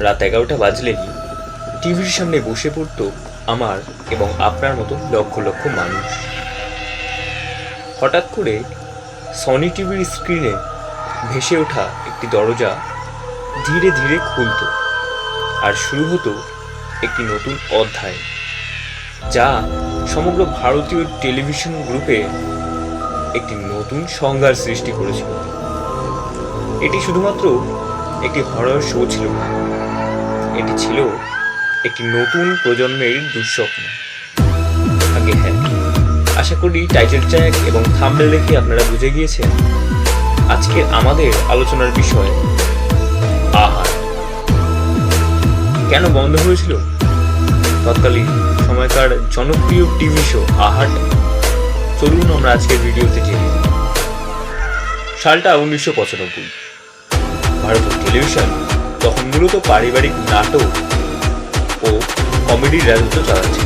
রাত 11টা বাজলেই টিভির সামনে বসে পড়ত আমার এবং আপনার মতো লক্ষ লক্ষ মানুষ। হঠাৎ করে সনি টিভির স্ক্রিনে ভেসে ওঠা একটি দরজা ধীরে ধীরে খুলত, আর শুরু হতো একটি নতুন অধ্যায়, যা সমগ্র ভারতীয় টেলিভিশন গ্রুপে একটি নতুন সংজ্ঞার সৃষ্টি করেছিল। এটি শুধুমাত্র একটি হরর শো ছিল না, এটি ছিল একটি নতুন প্রজন্মের দুঃস্বপ্ন। আগে হ্যাঁ, আশা করি টাইটেল ট্র্যাক এবং থাম্বনেল দেখে আপনারা বুঝে গিয়েছেন আজকের আমাদের আলোচনার বিষয় আহার। কেন বন্ধ হয়েছিল তৎকালীন সময়কার জনপ্রিয় টিভি শো আহার? চলুন আমরা আজকের ভিডিওতে জেনে নিই। সালটা 1995। ভারতের টেলিভিশন তখন মূলত পারিবারিক নাটক ও কমেডির রাজত্ব চালাচ্ছে।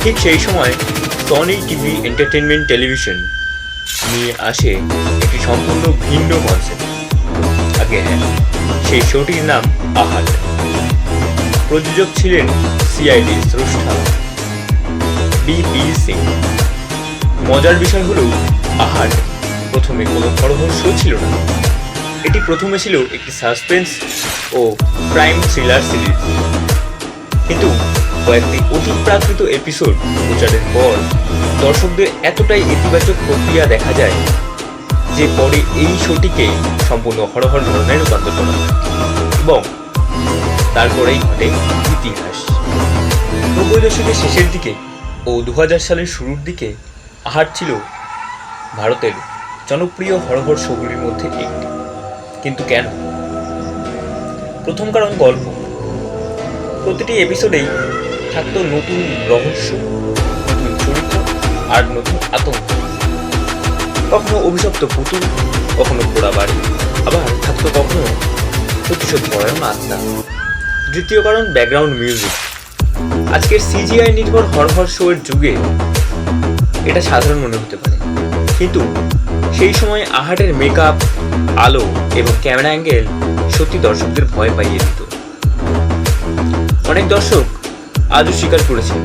ঠিক সেই সময় সনি টিভি এন্টারটেনমেন্ট টেলিভিশন নিয়ে আসে একটি সম্পূর্ণ ভিন্ন কনসেপ্ট। আগে হ্যাঁ, সেই শোটির নাম আহার। প্রযোজক ছিলেন সিআইডি স্রষ্টা বি.পি. সিং। মজার বিষয় হলো, আহার প্রথমে কোনো হরর শো ছিল না। এটি প্রথমে ছিল একটি সাসপেন্স ও ক্রাইম থ্রিলার সিরিজ, কিন্তু কয়েকটি অতিপ্রাকৃত এপিসোড প্রচারের পর দর্শকদের এতটাই ইতিবাচক প্রক্রিয়া দেখা যায় যে পরে এই শোটিকে সম্পূর্ণ হরর ধরনের রূপান্তর করা হয়, এবং তারপরেই ঘটে ইতিহাস। 90 দশকের শেষের দিকে ও 2000 সালের শুরুর দিকে আহার ছিল ভারতের জনপ্রিয় হরর শোগুলির মধ্যে একটি। কিন্তু কেন? প্রথম কারণ গল্প। প্রতিটি এপিসোডেই থাকতো নতুন রহস্য, নতুন চরিত্র আর নতুন আতঙ্ক। কখনো অভিশপ্ত পুতুল, কখনো পোড়া বাড়ি, আবার থাকতো কখনো প্রতিশোধ পরায়ণ আত্মা। দ্বিতীয় কারণ ব্যাকগ্রাউন্ড মিউজিক। আজকের সিজিআই নির্ভর হরর শো এর যুগে এটা সাধারণ মনে হতে পারে, কিন্তু সেই সময় আহারের মেকআপ, আলো এবং ক্যামেরা অ্যাঙ্গেল সত্যি দর্শকদের ভয় পাইয়ে দিত। অনেক দর্শক আজও স্বীকার করেছেন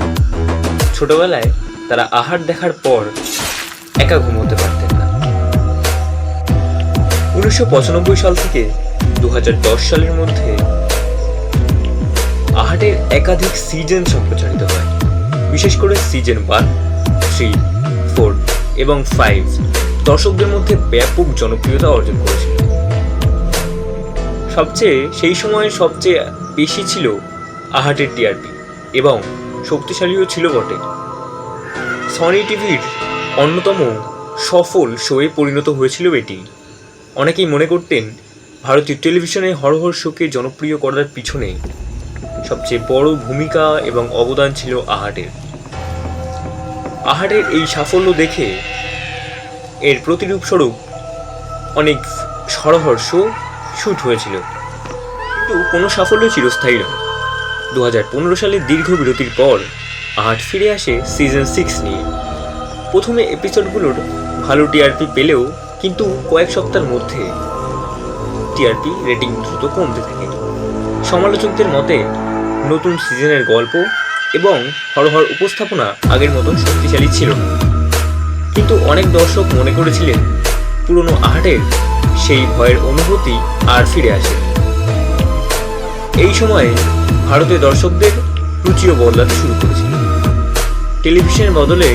ছোটবেলায় তারা আহার দেখার পর একা ঘুমোতে পারতেন না। 1995 সাল থেকে 2010 সালের মধ্যে আহারের একাধিক সিজন সম্প্রচারিত হয়। বিশেষ করে সিজন 1, 3, 4 এবং 5 দর্শকদের মধ্যে ব্যাপক জনপ্রিয়তা অর্জন করেছিল। সেই সময়ে সবচেয়ে বেশি ছিল আহারের টিআরপি, এবং শক্তিশালীও ছিল বটে। সনি টিভির অন্যতম সফল শোয়ে পরিণত হয়েছিল এটি। অনেকেই মনে করতেন ভারতীয় টেলিভিশনে হরর শোকে জনপ্রিয় করার পিছনে সবচেয়ে বড় ভূমিকা এবং অবদান ছিল আহারের। আহারের এই সাফল্য দেখে এর প্রতিরূপ স্বরূপ অনেক হরর শো শুট হয়েছিল, কিন্তু কোনো সাফল্য চিরস্থায়ী নয়। 2015 সালের দীর্ঘ বিরতির পর আহার ফিরে আসে সিজন 6 নিয়ে। প্রথমে এপিসোডগুলোর ভালো টিআরপি পেলেও কিন্তু কয়েক সপ্তাহের মধ্যে টিআরপি রেটিং দ্রুত কমতে থাকে। সমালোচকদের মতে নতুন সিজনের গল্প এবং হরর উপস্থাপনা আগের মতন শক্তিশালী ছিল না, কিন্তু অনেক দর্শক মনে করেছিলেন পুরনো আহারের সেই ভয়ের অনুভূতি আর ফিরে আসে। এই সময়ে ভারতের দর্শকদের রুচিও বদলাতে শুরু করেছিল। টেলিভিশনের বদলে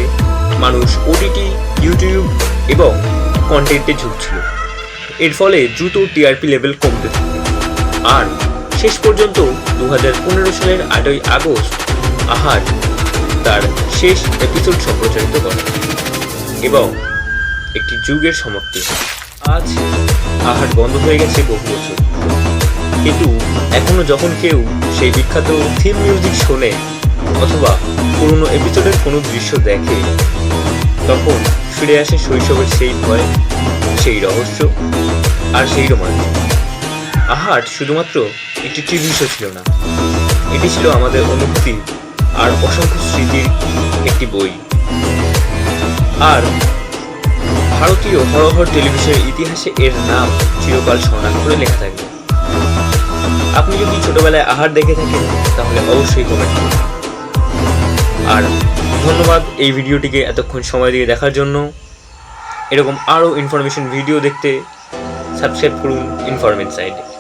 মানুষ ওটিটি, ইউটিউব এবং কন্টেন্টে ঝুঁকছিল। এর ফলে দ্রুত টিআরপি লেভেল কমতে থাকে, আর শেষ পর্যন্ত 2015 সালের 8ই আগস্ট আহার তার শেষ এপিসোড সম্প্রচারিত করে এবং একটি যুগের সমাপ্তি। আজ আহার বন্ধ হয়ে গেছে বহু বছর, কিন্তু এখনো যখন কেউ সেই বিখ্যাত থিম মিউজিক শোনে অথবা পুরনো এপিসোডের কোনো দৃশ্য দেখে, তখন ফিরে আসে শৈশবের সেই ভয়, সেই রহস্য আর সেই রোমাঞ্চ। আহার শুধুমাত্র একটি টিভি শো ছিল না, এটি ছিল আমাদের অনুভূতি আর অসংখ্য স্মৃতির একটি বই। আর ভারতীয় হরর টেলিভিশনের ইতিহাসে এর নাম চিরকাল স্বর্ণাক্ষরে লেখা থাকবে। আপনি যদি ছোটবেলায় আহার দেখে থাকেন তাহলে অবশ্যই কমেন্ট করুন। আর ধন্যবাদ এই ভিডিওটিকে এতক্ষণ সময় দিয়ে দেখার জন্য। এরকম আরও ইনফরমেশন ভিডিও দেখতে সাবস্ক্রাইব করুন ইনফরমেশন সাইডে।